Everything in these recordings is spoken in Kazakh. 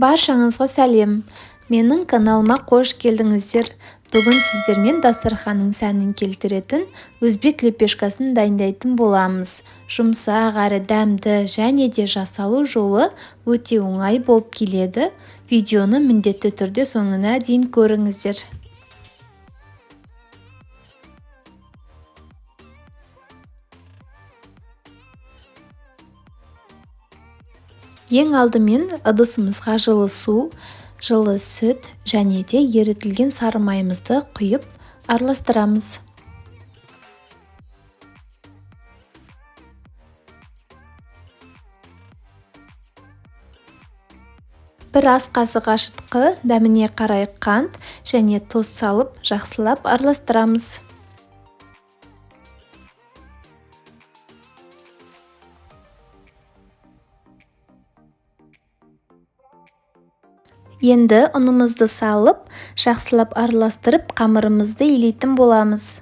Баршаңызға сәлем. Менің каналыма қош келдіңіздер. Бүгін сіздермен дастарханның сәнін келтіретін өзбек лепешкасын дайындайтын боламыз. Жұмсақ әрі дәмді және де жасалу жолы өте оңай болып келеді. Видеоны міндетті түрде соңына дейін көріңіздер. Ең алдымен ыдысымызға жылы су, жылы сүт және де ерітілген сары майымызды құйып араластырамыз. Бір ас қасық ашытқы, дәміне қарай қант және тұз салып, жақсылап араластырамыз. Енді ұнымызды салып, жақсылап араластырып, қамырымызды илейтін боламыз.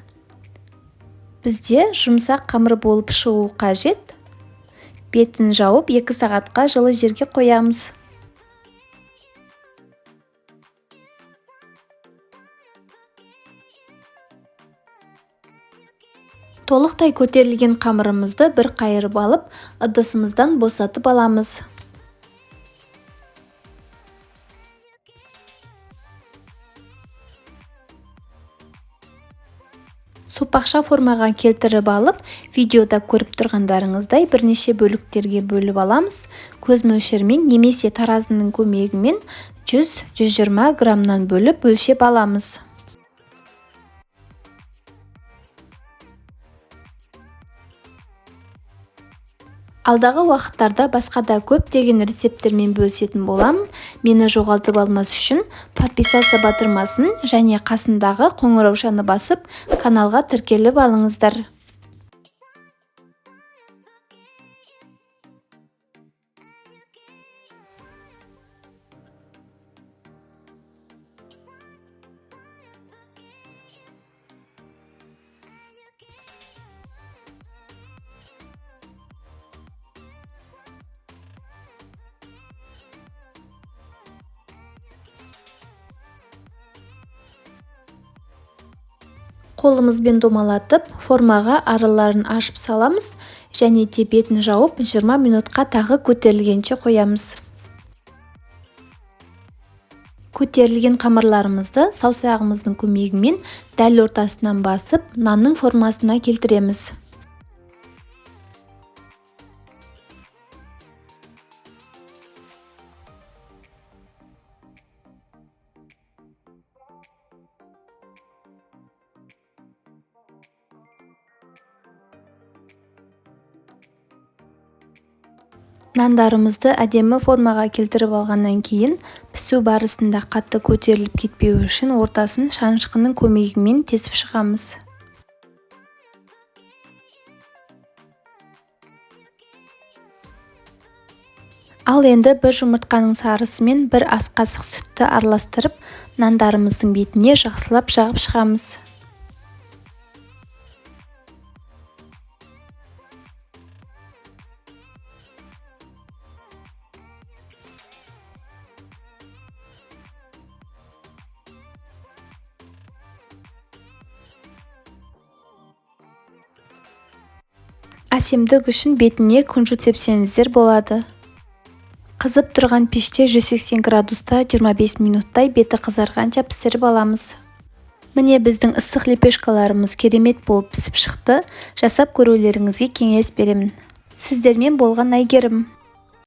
Бізде жұмсақ қамыр болып шығу қажет. Бетін жауып 2 сағатқа жылы жерге қоямыз. Толықтай көтерілген қамырымызды бір қайырып алып, ыдысымыздан босатып аламыз. Сопақша формаға келтіріп алып, видеода көріп тұрғандарыңыздай бірнеше бөліктерге бөліп аламыз. Көз мөлшермен немесе таразының көмегімен 100-120 граммнан бөліп өлшеп аламыз. Алдағы уақыттарда басқа да көптеген рецепттермен бөлісетін боламын. Мені жоғалтып алмас үшін подписаться батырмасын және қасындағы қоңыраушаны басып, каналға тіркеліп алыңыздар. Қолымызбен домалатып, формаға араларын ашып саламыз және де бетін жауып 20 минутқа тағы көтерілгенше қоямыз. Көтерілген қамырларымызды саусағымыздың көмегімен дәл ортасынан басып, нанның формасына келтіреміз. Нандарымызды әдемі формаға келтіріп алғаннан кейін, пісу барысында қатты көтеріліп кетпеу үшін ортасын шанышқының көмегімен тесіп шығамыз. Ал енді бір жұмыртқаның сарысымен бір ас қасық сүтті араластырып, нандарымыздың бетіне жақсылап жағып шығамыз. Әсемдік үшін бетіне күнжіт сепсеңіздер болады. Қызып тұрған пеште 180 градуста 25 минуттай беті қызарғанша пісіріп аламыз. Міне біздің ыстық лепешкаларымыз керемет болып пісіп шықты. Жасап көрулеріңізге кеңес беремін. Сіздермен болған Әйгерім.